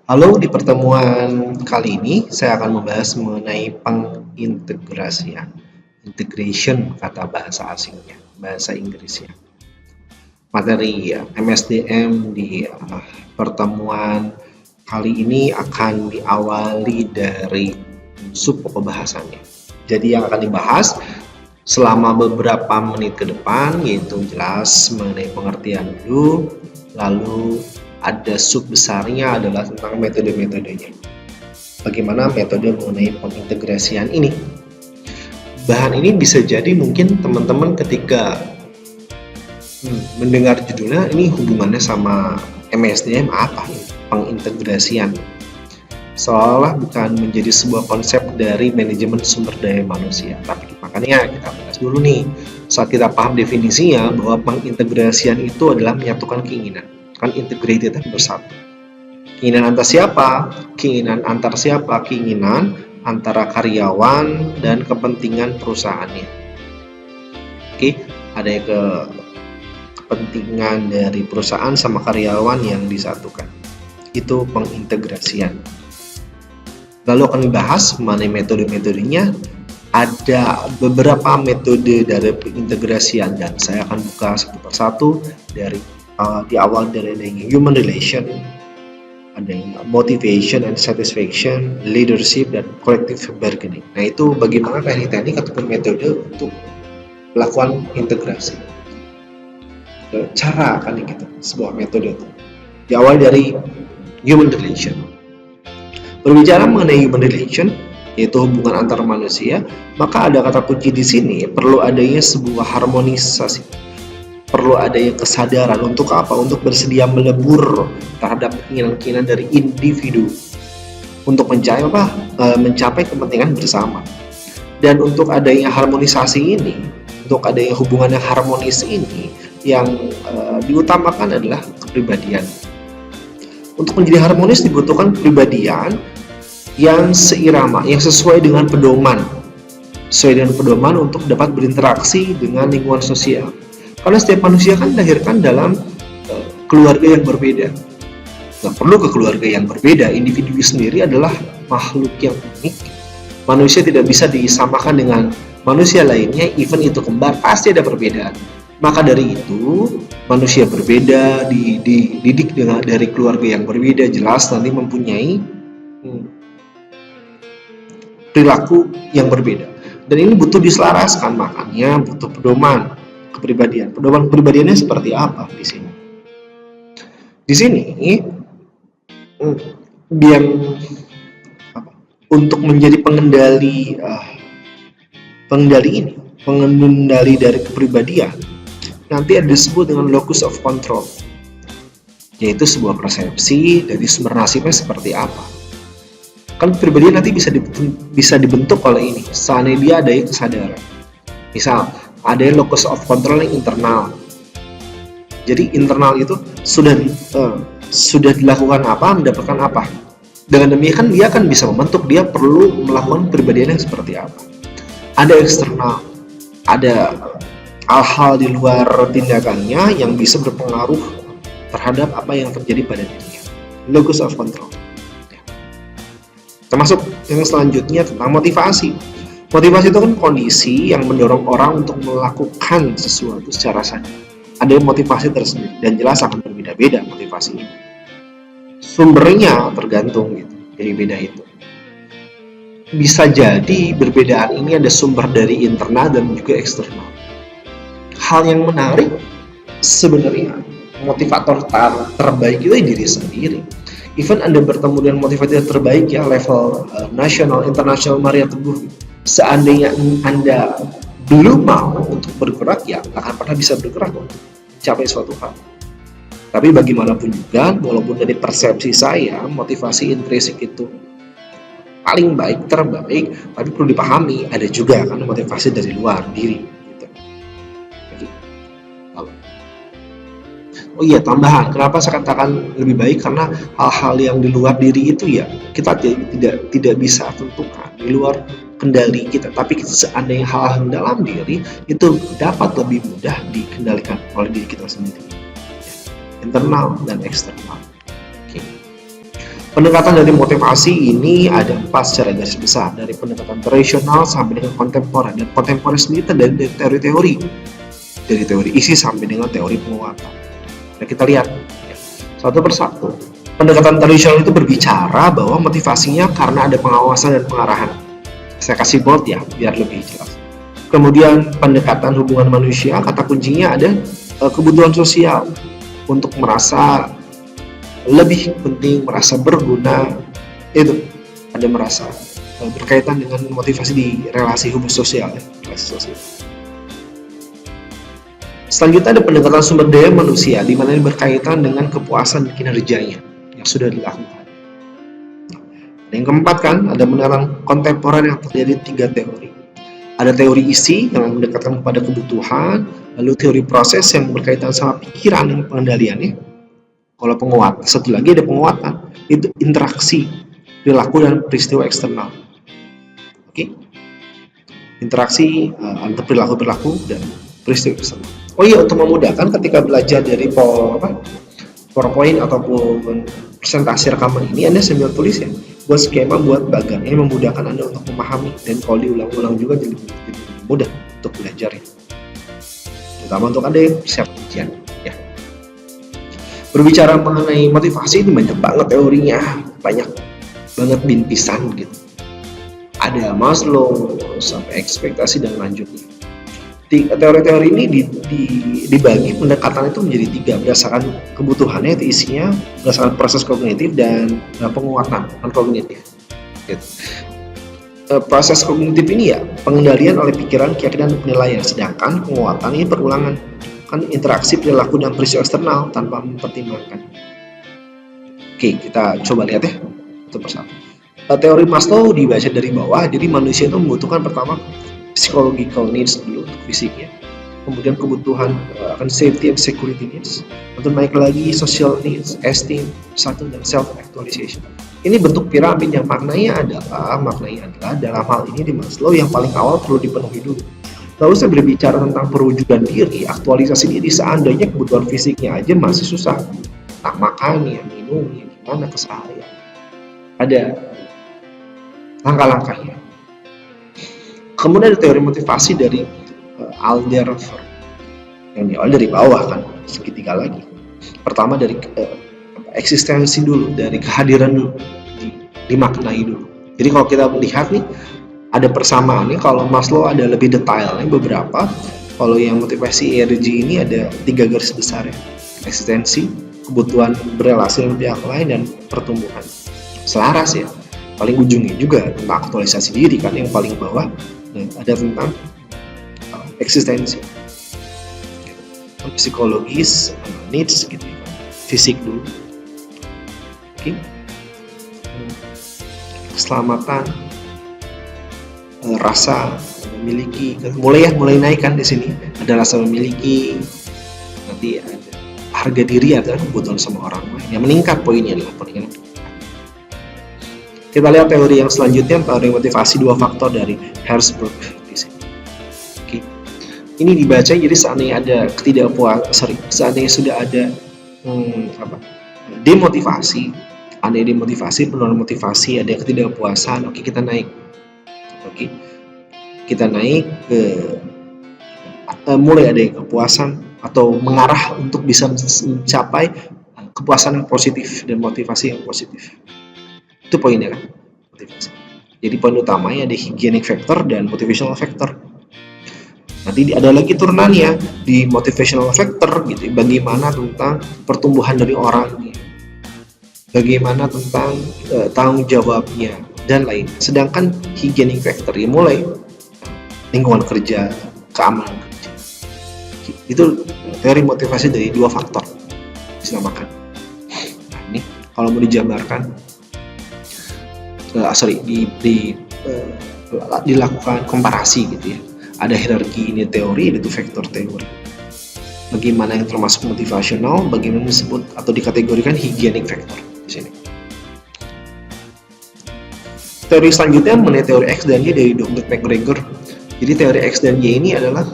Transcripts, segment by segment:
Halo, di pertemuan kali ini saya akan membahas mengenai pengintegrasian. Integration kata bahasa asingnya, bahasa Inggrisnya. Materi MSDM di pertemuan kali ini akan diawali dari sub pembahasannya. Jadi yang akan dibahas selama beberapa menit ke depan yaitu jelas mengenai pengertian dulu, lalu ada sub besarnya adalah tentang metode-metodenya. Bagaimana metode mengenai pengintegrasian ini? Bahan ini bisa jadi mungkin teman-teman ketika mendengar judulnya ini hubungannya sama MSDM apa ini? Pengintegrasian. Seolah bukan menjadi sebuah konsep dari manajemen sumber daya manusia. Tapi makanya kita bahas dulu nih. Saat kita paham definisinya bahwa pengintegrasian itu adalah menyatukan keinginan. Kan integrated bersatu. Keinginan antar siapa? Keinginan antar siapa? Keinginan antara karyawan dan kepentingan perusahaannya. Oke, ada kepentingan dari perusahaan sama karyawan yang disatukan. Itu pengintegrasian. Lalu akan dibahas mengenai metode-metodenya. Ada beberapa metode dari pengintegrasian dan saya akan buka satu persatu dari di awal dari adanya human relation, adanya motivation and satisfaction, leadership dan collective bargaining. Nah itu bagaimana teknik-teknik ataupun metode untuk melakukan integrasi. Cara kan gitu, sebuah metode itu. Di awal dari human relation. Berbicara mengenai human relation, yaitu hubungan antar manusia, maka ada kata kunci di sini, perlu adanya sebuah harmonisasi. Perlu adanya kesadaran untuk apa? Untuk bersedia melebur terhadap keinginan-keinginan dari individu untuk mencapai kepentingan bersama. Dan untuk adanya harmonisasi ini, untuk adanya hubungan yang harmonis ini, yang diutamakan adalah kepribadian. Untuk menjadi harmonis dibutuhkan kepribadian yang seirama, yang sesuai dengan pedoman. Sesuai dengan pedoman untuk dapat berinteraksi dengan lingkungan sosial. Karena setiap manusia kan dilahirkan dalam keluarga yang berbeda. Nggak perlu ke keluarga yang berbeda, individu sendiri adalah makhluk yang unik. Manusia tidak bisa disamakan dengan manusia lainnya, even itu kembar, pasti ada perbedaan. Maka dari itu, manusia berbeda, dididik dari keluarga yang berbeda, jelas nanti mempunyai perilaku yang berbeda. Dan ini butuh diselaraskan, makanya butuh pedoman kepribadian. Pedoman kepribadiannya seperti apa di sini? Di sini untuk menjadi pengendali dari kepribadian nanti ada disebut dengan locus of control, yaitu sebuah persepsi dari sumber nasibnya seperti apa. Kan kepribadian nanti bisa dibentuk oleh ini, seandainya dia ada kesadaran. Misal ada locus of control yang internal. Jadi internal itu sudah dilakukan apa, mendapatkan apa. Dengan demikian dia akan bisa membentuk, dia perlu melakukan kepribadian yang seperti apa. Ada eksternal, ada hal-hal di luar tindakannya yang bisa berpengaruh terhadap apa yang terjadi pada dirinya. Locus of control. Termasuk yang selanjutnya tentang motivasi. Motivasi itu kan kondisi yang mendorong orang untuk melakukan sesuatu secara sadar. Ada motivasi tersendiri dan jelas akan berbeda-beda motivasi ini. Sumbernya tergantung gitu, dari beda itu. Bisa jadi perbedaan ini ada sumber dari internal dan juga eksternal. Hal yang menarik sebenarnya motivator terbaik itu diri sendiri. Even Anda bertemu dengan motivator terbaik ya level nasional, internasional Maria Teguh, seandainya Anda belum mau untuk bergerak ya akan pernah bisa bergerak untuk mencapai suatu hal. Tapi bagaimanapun juga, walaupun dari persepsi saya motivasi intrinsik itu paling baik, terbaik, tapi perlu dipahami ada juga kan motivasi dari luar diri. Gitu. Oh iya, tambahan, kenapa saya katakan lebih baik, karena hal-hal yang di luar diri itu ya kita tidak bisa tentukan, di luar kendali kita, tapi seandainya hal-hal dalam diri itu dapat lebih mudah dikendalikan oleh diri kita sendiri, internal dan eksternal. Oke. Pendekatan dari motivasi ini ada 4 secara garis besar, dari pendekatan tradisional sampai dengan kontemporer. Dan kontemporer sendiri terdiri dari teori-teori, dari teori isi sampai dengan teori penguatan. Nah, kita lihat satu persatu. Pendekatan tradisional itu berbicara bahwa motivasinya karena ada pengawasan dan pengarahan. Saya kasih bold ya, biar lebih jelas. Kemudian pendekatan hubungan manusia, kata kuncinya ada kebutuhan sosial untuk merasa lebih penting, merasa berguna, itu ada merasa berkaitan dengan motivasi di relasi hubungan sosial, relasi sosial. Selanjutnya ada pendekatan sumber daya manusia, di mana ini berkaitan dengan kepuasan kinerjanya yang sudah dilakukan. Yang keempat kan, ada pendekatan kontemporer yang terjadi 3 teori. Ada teori isi yang mendekatkan kepada kebutuhan, lalu teori proses yang berkaitan sama pikiran dan pengendaliannya. Kalau penguatan, satu lagi ada penguatan, itu interaksi, perilaku dan peristiwa eksternal. Oke, interaksi antara perilaku dan peristiwa eksternal. Oh iya, untuk memudahkan ketika belajar dari PowerPoint ataupun presentasi rekaman ini, Anda sambil tulis ya, buat skema, buat bagan. Ini memudahkan Anda untuk memahami, dan kalau diulang-ulang juga jadi mudah untuk belajar ya. Terutama untuk Anda yang siap ujian ya. Berbicara mengenai motivasi itu banyak banget teorinya, banyak banget bintisan gitu. Ada Maslow sampai ekspektasi dan lanjutnya. Teori-teori ini dibagi pendekatan itu menjadi 3 berdasarkan kebutuhannya, itu isinya berdasarkan proses kognitif dan penguatan non kognitif. Gitu. Proses kognitif ini ya pengendalian oleh pikiran, keyakinan, dan penilaian, sedangkan penguatan ini perulangan, kan interaksi perilaku dan peristiwa eksternal tanpa mempertimbangkan. Oke, kita coba lihat ya satu persatu. Teori Maslow dibaca dari bawah. Jadi manusia itu membutuhkan pertama psychological needs dulu untuk fisiknya, kemudian kebutuhan akan safety and security needs, untuk naik lagi social needs, esteem, satu, dan self actualization. Ini bentuk piramid yang maknanya adalah dalam hal ini di Maslow yang paling awal perlu dipenuhi dulu. Lalu saya berbicara tentang perwujudan diri, aktualisasi diri, seandainya kebutuhan fisiknya aja masih susah, tak makannya, minumnya, gimana keseharian. Ada langkah-langkahnya. Kemudian ada teori motivasi dari Alderfer, yang diawal dari bawah kan, segitiga lagi. Pertama dari eksistensi dulu, dari kehadiran dulu, dimaknai dulu. Jadi kalau kita melihat nih, ada persamaannya. Kalau Maslow ada lebih detailnya beberapa. Kalau yang motivasi ERG ini ada 3 garis besar ya: eksistensi, kebutuhan berelasi dengan pihak lain, dan pertumbuhan. Selaras ya. Paling ujungnya juga tentang aktualisasi diri kan, yang paling bawah ada tentang eksistensi, psikologis, needs gitu ya, fisik dulu. Oke. Keselamatan, rasa memiliki, mulai naik kan di sini. Ada rasa memiliki, nanti ada harga diri, ada kebutuhan sama orang lain yang meningkat. Poinnya adalah peningkatan. Kita lihat teori yang selanjutnya, teori motivasi 2 faktor dari Herzberg di sini. Oke. Ini dibaca jadi seandainya ada seandainya sudah ada demotivasi, penurunan motivasi, ada ketidakpuasan, oke, kita naik. Oke. Kita naik ke mulai ada kepuasan atau mengarah untuk bisa mencapai kepuasan yang positif dan motivasi yang positif. Itu poinnya kan, motivasi. Jadi poin utamanya ada hygienic factor dan motivational factor. Nanti ada lagi turunannya di motivational factor gitu, bagaimana tentang pertumbuhan dari orang, bagaimana tentang tanggung jawabnya dan lain. Sedangkan hygienic factor ya mulai lingkungan kerja, keamanan kerja. Itu teori motivasi dari 2 faktor disamakan. Nah, ini kalau mau dijabarkan, dilakukan komparasi gitu ya. Ada hierarki, ini teori, itu vektor teori. Bagaimana yang termasuk motivasional, bagaimana disebut atau dikategorikan hygienic factor di sini. Teori selanjutnya mengenai teori X dan Y dari Dr. McGregor. Jadi teori X dan Y ini adalah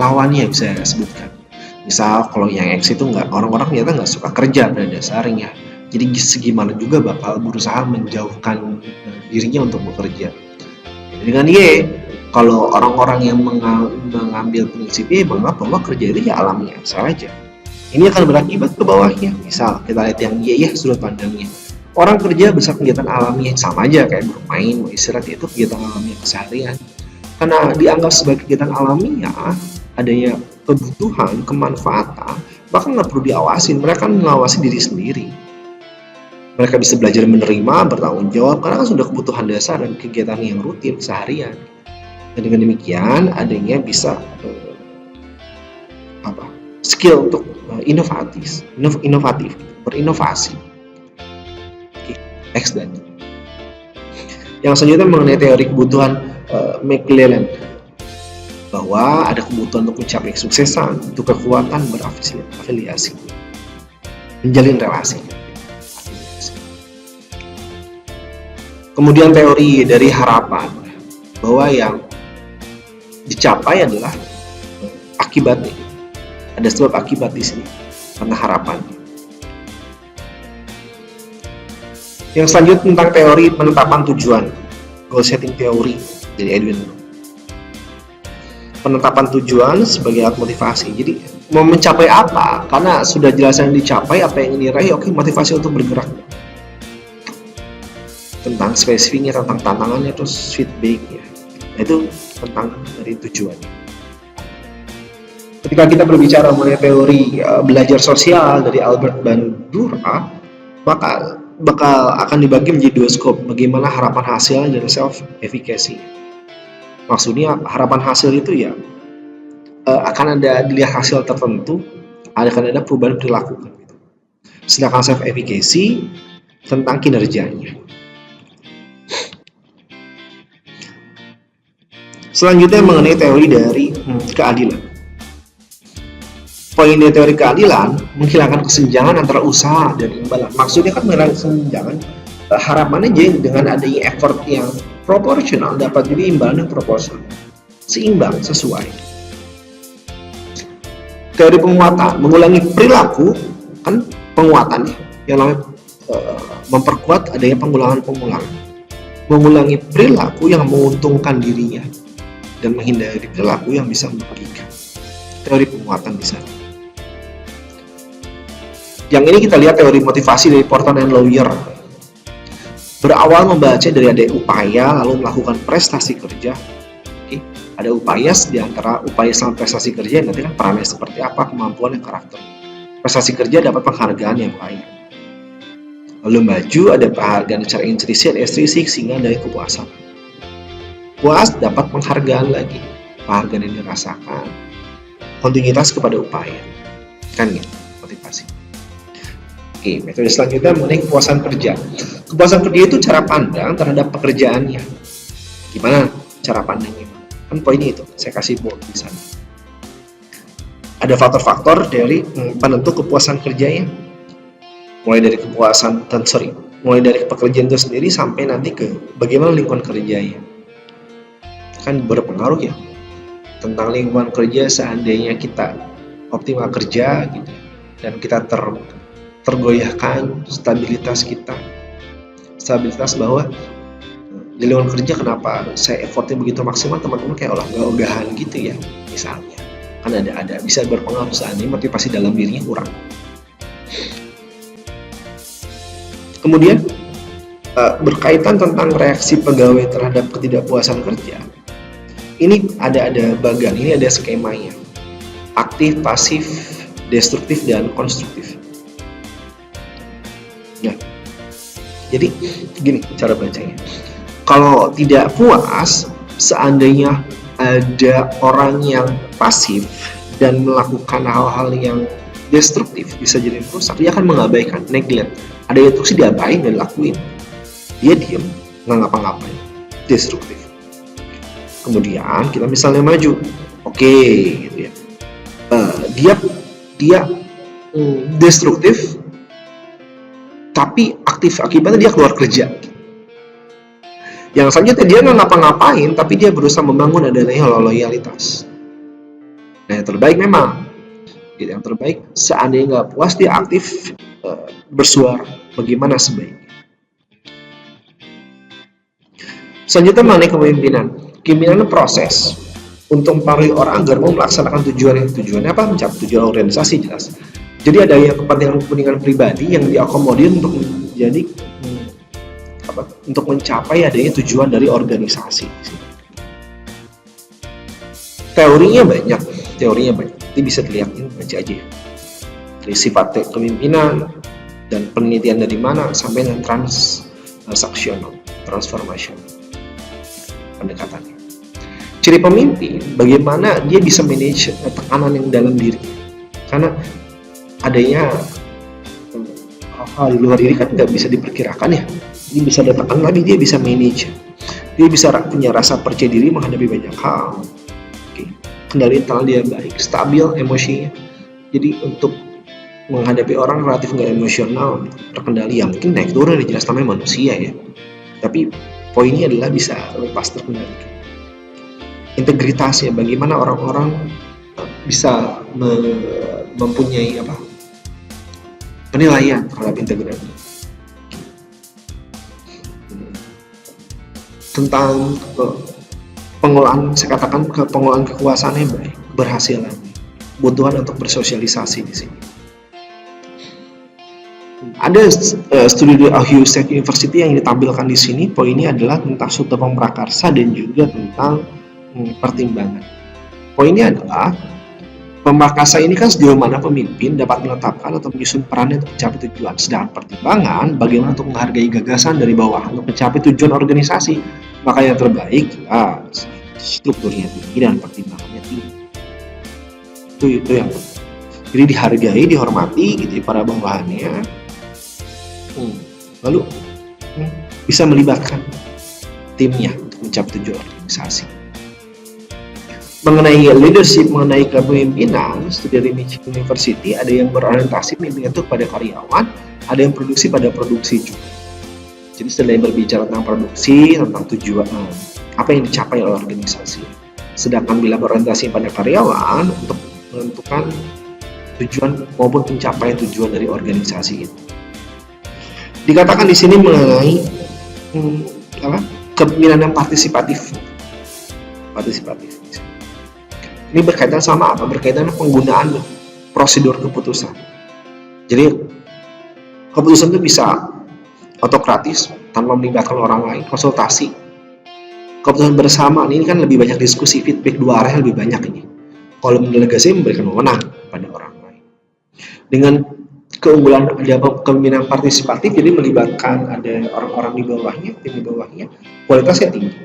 lawannya bisa sebutkan. Misal kalau yang X itu orang-orang ternyata nggak suka kerja pada dasarnya, Jadi segimana juga bakal berusaha menjauhkan dirinya untuk bekerja. Dengan Y, kalau orang-orang yang mengambil prinsip Y menganggap bahwa kerja itu ya alamiah saja. Ini akan berakibat ke bawahnya. Misal kita lihat yang Y ya, sudut pandangnya. Orang kerja besar kegiatan alamiah sama aja kayak bermain, istirahat, itu kegiatan alamiah keseharian. Karena dianggap sebagai kegiatan alamiah, adanya kebutuhan, kemanfaatan, bahkan nggak perlu diawasin, mereka mengawasi diri sendiri. Mereka bisa belajar menerima, bertanggung jawab, karena kan sudah kebutuhan dasar dan kegiatan yang rutin seharian. Dan dengan demikian, adanya bisa skill untuk inovatif, berinovasi. Next dan yang selanjutnya mengenai teori kebutuhan McClelland, bahwa ada kebutuhan untuk mencapai kesuksesan, untuk kekuatan berafiliasi, menjalin relasi. Kemudian teori dari harapan, bahwa yang dicapai adalah akibatnya. Ada sebab akibat di sini karena harapan. Yang selanjutnya tentang teori penetapan tujuan, goal setting theory dari Edwin. Penetapan tujuan sebagai alat motivasi. Jadi mau mencapai apa? Karena sudah jelas yang dicapai, apa yang diraih, oke, motivasi untuk bergerak. Tentang spesifiknya, tentang tantangannya, terus feedbacknya. Itu tentang dari tujuan. Ketika kita berbicara mengenai teori belajar sosial dari Albert Bandura, maka bakal akan dibagi menjadi dua skop, bagaimana harapan hasil dan self efficacy. Maksudnya harapan hasil itu ya akan ada dilihat hasil tertentu, akan ada perubahan perilaku. Sedangkan self efficacy tentang kinerjanya. Selanjutnya mengenai teori dari keadilan. Poin dari teori keadilan menghilangkan kesenjangan antara usaha dan imbalan. Maksudnya kan menghilangkan kesenjangan, harapannya jadi dengan adanya effort yang proporsional dapat jadi imbalan yang proporsional, seimbang, sesuai. Teori penguatan, mengulangi perilaku, kan penguatannya yang namanya memperkuat adanya pengulangan-pengulangan, mengulangi perilaku yang menguntungkan dirinya dan menghindari perilaku yang bisa merugikan. Teori penguatan di sana. Yang ini kita lihat teori motivasi dari Porter and Lawyer. Berawal membaca dari ada upaya lalu melakukan prestasi kerja. Oke, ada upaya di antara upaya sama prestasi kerja, nanti kan perannya seperti apa, kemampuan dan karakter. Prestasi kerja dapat penghargaan yang lain. Lalu maju ada penghargaan secara intrinsik dan ekstrinsik sehingga dari kepuasan. Puas dapat penghargaan lagi, penghargaan yang dirasakan, kontinuitas kepada upaya, kan gitu, motivasi. Oke, metode selanjutnya mengenai kepuasan kerja. Kepuasan kerja itu cara pandang terhadap pekerjaannya. Gimana cara pandangnya? Kan poinnya itu, saya kasih bold di sana. Ada faktor-faktor dari penentu kepuasan kerjanya. Mulai dari mulai dari pekerjaan itu sendiri sampai nanti ke bagaimana lingkungan kerjanya. Kan berpengaruh ya tentang lingkungan kerja seandainya kita optimal kerja gitu dan kita tergoyahkan stabilitas bahwa di lingkungan kerja kenapa saya effortnya begitu maksimal, teman-teman kayak ogah-ogahan gitu ya misalnya, kan ada bisa berpengaruh seandainya motivasi dalam dirinya kurang. Kemudian berkaitan tentang reaksi pegawai terhadap ketidakpuasan kerja. Ini ada bagan, ini ada skemanya. Aktif, pasif, destruktif, dan konstruktif. Ya. Jadi gini cara bacanya. Kalau tidak puas, seandainya ada orang yang pasif dan melakukan hal-hal yang destruktif, bisa jadi rusak, dia akan mengabaikan, neglect. Ada instruksi diabain dan lakuin. Dia diam, nggak ngapa-ngapain, destruktif. Kemudian kita misalnya maju, oke, gitu ya. Dia destruktif, tapi aktif, akibatnya dia keluar kerja. Yang selanjutnya dia nggak ngapa-ngapain, tapi dia berusaha membangun adanya loyalitas. Nah yang terbaik memang, yang terbaik seandainya nggak puas dia aktif bersuara, bagaimana sebaiknya. Selanjutnya mengenai kepemimpinan. Kepemimpinan proses untuk mempengaruhi orang agar mau melaksanakan tujuannya apa? Mencapai tujuan organisasi jelas. Jadi ada yang kepentingan pribadi yang diakomodir untuk menjadi untuk mencapai adanya tujuan dari organisasi. Teorinya banyak. Ini bisa dilihat, baca aja. Dari sifat kepemimpinan dan penelitian dari mana sampai dengan transaksional, transformasional pendekatannya. Ciri pemimpin, bagaimana dia bisa manage tekanan yang dalam diri. Karena adanya hal-hal di luar diri kan nggak bisa diperkirakan ya. Ini bisa datang lagi, dia bisa manage. Dia bisa punya rasa percaya diri menghadapi banyak hal. Kendali internal dia baik, stabil emosinya. Jadi untuk menghadapi orang relatif nggak emosional, terkendali. Ya mungkin naik turun ya, jelas namanya manusia ya. Tapi poinnya adalah bisa lepas terkendalikan. Integritas ya, bagaimana orang-orang bisa mempunyai penilaian terhadap integritas. Tentang pengolahan, saya katakan pengolahan kekuasaannya baik, berhasil lagi. Kebutuhan untuk bersosialisasi di sini. Ada studi dari Ohio State University yang ditampilkan di sini. Poinnya adalah tentang struktur prakarsa dan juga tentang pertimbangan. Poinnya adalah pemrakarsa ini kan sejauh mana pemimpin dapat menetapkan atau menyusun perannya untuk mencapai tujuan. Sedangkan pertimbangan bagaimana untuk menghargai gagasan dari bawah untuk mencapai tujuan organisasi. Maka yang terbaik strukturnya tinggi dan pertimbangannya tinggi. Itu yang jadi dihargai, dihormati gitu para bawahannya. Lalu bisa melibatkan timnya untuk mencapai tujuan organisasi. Mengenai leadership, mengenai kepemimpinan, studi dari Michigan University ada yang berorientasi memimpin itu pada karyawan, ada yang produksi pada produksi juga. Jadi setelah berbicara tentang produksi, tentang tujuan apa yang dicapai oleh organisasi. Sedangkan bila berorientasi pada karyawan untuk menentukan tujuan maupun pencapaian tujuan dari organisasi itu. Dikatakan di sini mengenai kepemimpinan yang partisipatif. Ini berkaitan sama apa? Berkaitan dengan penggunaan prosedur keputusan. Jadi keputusan itu bisa autokratis tanpa melibatkan orang lain, konsultasi. Keputusan bersama ini kan lebih banyak diskusi, feedback dua arah lebih banyak ini. Kalau mendelegasi memberikan wewenang pada orang lain. Dengan keunggulan ada kepemimpinan partisipatif, jadi melibatkan ada orang-orang di bawahnya, tim di bawahnya, kualitasnya tinggi.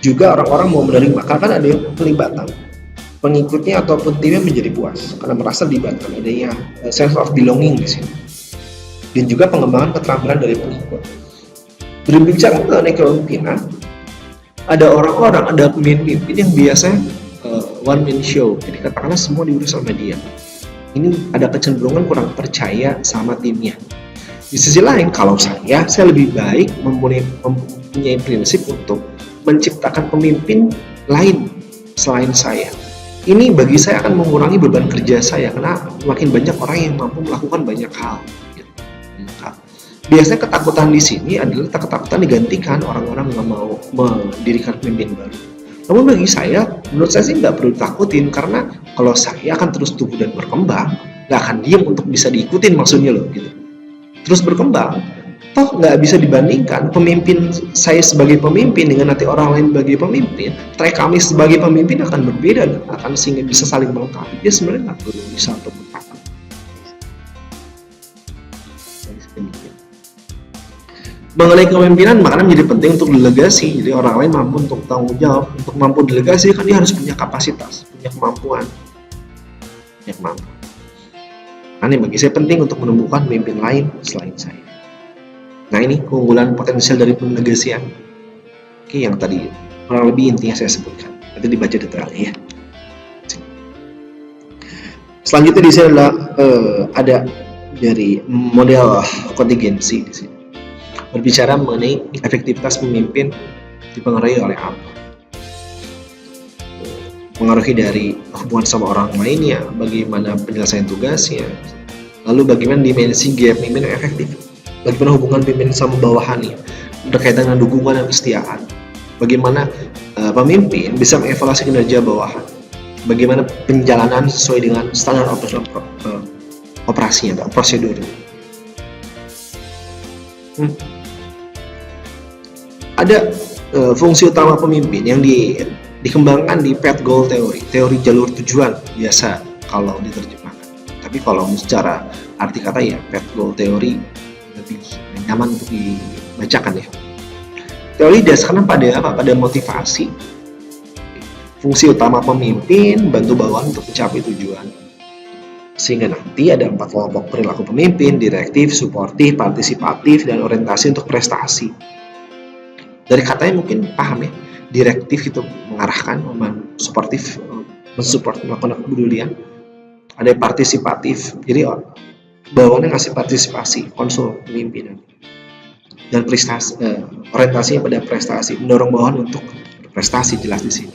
Juga orang-orang mau menerima, karena ada yang pelibatan pengikutnya ataupun timnya menjadi puas karena merasa dilibatkan, adanya sense of belonging di sini. Dan juga pengembangan keterampilan dari pengikut. Berbicara mengenai kepemimpinan, ada orang-orang, ada pemimpin yang biasanya one man show, jadi katakanlah semua diurus sama dia. Ini ada kecenderungan kurang percaya sama timnya. Di sisi lain, kalau saya lebih baik mempunyai prinsip untuk menciptakan pemimpin lain selain saya. Ini bagi saya akan mengurangi beban kerja saya karena makin banyak orang yang mampu melakukan banyak hal. Biasanya ketakutan di sini adalah ketakutan digantikan, orang-orang nggak mau mendirikan pemimpin baru. Namun bagi saya, menurut saya sih nggak perlu takutin karena kalau saya akan terus tumbuh dan berkembang, nggak akan diam untuk bisa diikutin maksudnya loh gitu. Terus berkembang. Toh nggak bisa dibandingkan pemimpin saya sebagai pemimpin dengan nanti orang lain sebagai pemimpin. Track kami sebagai pemimpin akan berbeda dan akan sehingga bisa saling melengkapi. Dia sebenarnya nggak perlu bisa untuk takut. Mengenai kepemimpinan makanya menjadi penting untuk delegasi. Jadi orang lain mampu untuk tanggung jawab, untuk mampu delegasi kan dia harus punya kapasitas, punya kemampuan. Ini bagi saya penting untuk menemukan pemimpin lain selain saya. Nah ini keunggulan potensial dari pendelegasian. Oke, yang tadi kurang lebih intinya saya sebutkan. Nanti dibaca detailnya ya. Selanjutnya di sini adalah ada dari model kontingensi di sini. Berbicara mengenai efektivitas pemimpin dipengaruhi oleh apa? Pengaruhi dari hubungan sama orang lainnya, bagaimana penyelesaian tugasnya, Lalu bagaimana dimensi gaya pemimpin yang efektif? Bagaimana hubungan pemimpin sama bawahannya? Berkaitan dengan dukungan dan kesetiaan. Bagaimana pemimpin bisa mengevaluasi kinerja bawahan? Bagaimana penjalanan sesuai dengan standar operasinya, prosedur. Ada fungsi utama pemimpin yang dikembangkan di path goal theory, teori jalur tujuan biasa kalau diterjemahkan. Tapi kalau secara arti kata ya path goal theory lebih nyaman untuk dibacakan ya. Teori dasarnya pada apa? Pada motivasi. Fungsi utama pemimpin bantu bawahan untuk mencapai tujuan. Sehingga nanti ada 4 kelompok perilaku pemimpin: direktif, suportif, partisipatif, dan orientasi untuk prestasi. Dari katanya mungkin paham ya, direktif itu mengarahkan, suportif mensupport, melakukan kepedulian. Ada partisipatif, jadi bawahannya ngasih partisipasi, konsul pemimpinan. Dan prestasi, orientasinya pada prestasi, mendorong bawahan untuk berprestasi, jelas di sini.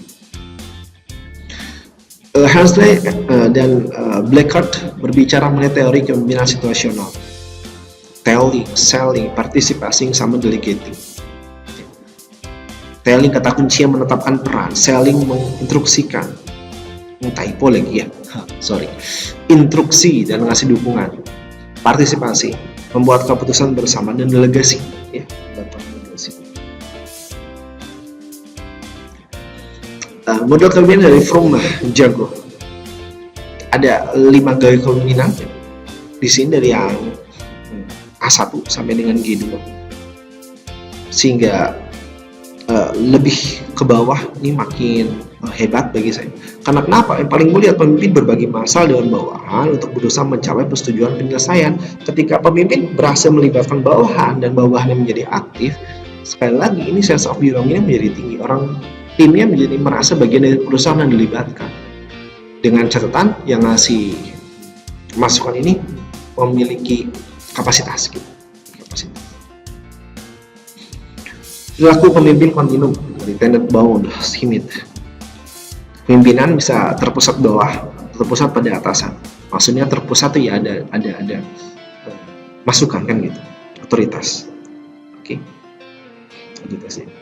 Hensley dan Blackard berbicara mengenai teori kepemimpinan situasional, telling, selling, participation, sama delegating. Telling kata kunci yang menetapkan peran, selling menginstruksikan, typo lagi ya, instruksi dan ngasih dukungan, partisipasi membuat keputusan bersama, dan delegasi ya, delegasi. Model kepemimpinan dari Fromm jago. Ada 5 gaya kepemimpinan di sini dari yang A1 sampai dengan G2, sehingga lebih ke bawah ini makin hebat bagi saya. Karena kenapa? Yang paling mulia, pemimpin berbagi masalah dengan bawahan untuk berusaha mencapai persetujuan penyelesaian. Ketika pemimpin berhasil melibatkan bawahan dan bawahannya menjadi aktif, sekali lagi ini sense of belonging-nya menjadi tinggi. Orang timnya menjadi merasa bagian dari perusahaan yang dilibatkan. Dengan catatan yang ngasih masukan ini memiliki kapasitas gitu. Perilaku pemimpin kontinum dari Tenet Bound Schmidt. Pemimpinan bisa terpusat bawah, terpusat pada atasan. Maksudnya terpusat itu ya ada masukan kan gitu, otoritas. Oke. Otoritas ini.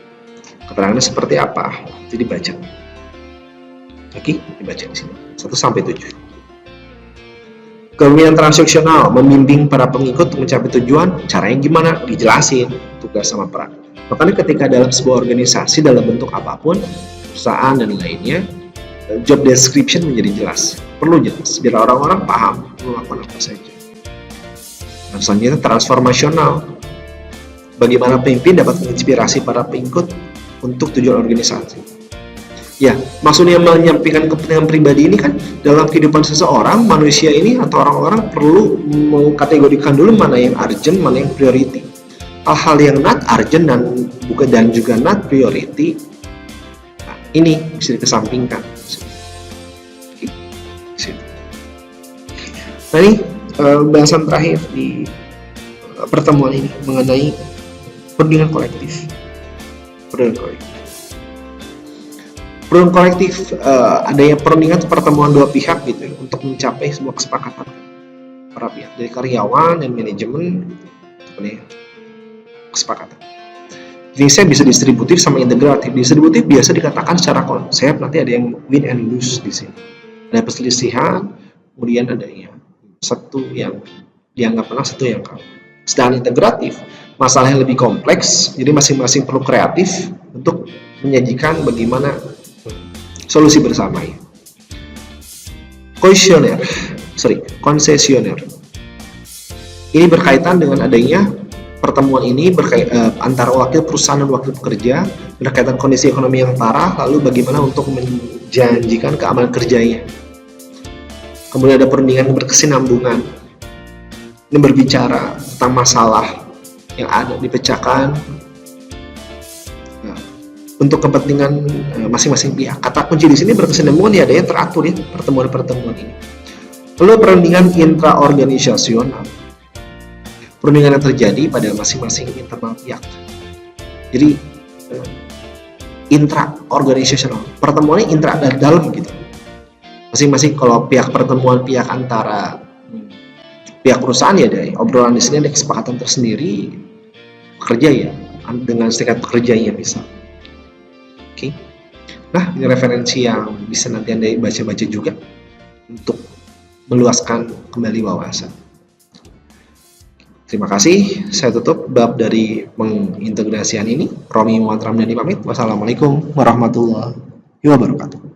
Keterangannya seperti apa? Jadi dibaca. Oke, dibaca di sini. 1 sampai 7. Kepemimpinan transaksional membimbing para pengikut untuk mencapai tujuan. Caranya gimana? Dijelasin tugas sama peran. Makanya ketika dalam sebuah organisasi dalam bentuk apapun, perusahaan dan lainnya, job description menjadi jelas, perlu jelas biar orang-orang paham melakukan apa saja. Dan selanjutnya transformasional, bagaimana pemimpin dapat menginspirasi para pengikut untuk tujuan organisasi. Ya, maksudnya menyampaikan kepentingan pribadi ini kan dalam kehidupan seseorang, manusia ini atau orang-orang perlu mengkategorikan dulu mana yang urgent, mana yang priority. Hal-hal yang not urgent dan juga not priority, nah, ini bisa dikesampingkan. Nah ini bahasan terakhir di pertemuan ini mengenai perundingan kolektif. Perundingan kolektif adanya perundingan pertemuan dua pihak gitu ya, untuk mencapai sebuah kesepakatan para pihak dari karyawan dan manajemen kesepakatan. Jenisnya bisa distributif sama integratif. Distributif biasa dikatakan secara konsep, nanti ada yang win and lose di sini. Ada perselisihan, kemudian ada yang satu yang dianggap menang, satu yang kalah. Sedangkan integratif, masalahnya lebih kompleks, jadi masing-masing perlu kreatif untuk menyajikan bagaimana solusi bersama ya. Konsesioner. Ini berkaitan dengan adanya pertemuan ini antara wakil perusahaan dan wakil pekerja berkaitan kondisi ekonomi yang parah, lalu bagaimana untuk menjanjikan keamanan kerjanya. Kemudian ada perundingan berkesinambungan. Ini berbicara tentang masalah yang ada dipecahkan untuk kepentingan masing-masing pihak. Kata kunci di sini berkesinambungan ya, ada yang teratur ya pertemuan-pertemuan ini. Lalu perundingan intraorganisasional. Perundingan yang terjadi pada masing-masing internal pihak. Jadi intra-organisasional, pertemuannya intra dan dalam gitu. Masing-masing kalau pihak pertemuan pihak antara pihak perusahaan ya, dari obrolan di sini ada kesepakatan tersendiri pekerja ya dengan serikat pekerjanya misal. Oke. Nah, ini referensi yang bisa nanti Anda baca-baca juga untuk meluaskan kembali wawasan. Terima kasih. Saya tutup bab dari pengintegrasian ini. Romi Muhammad Ramdhani pamit. Wassalamualaikum warahmatullahi wabarakatuh.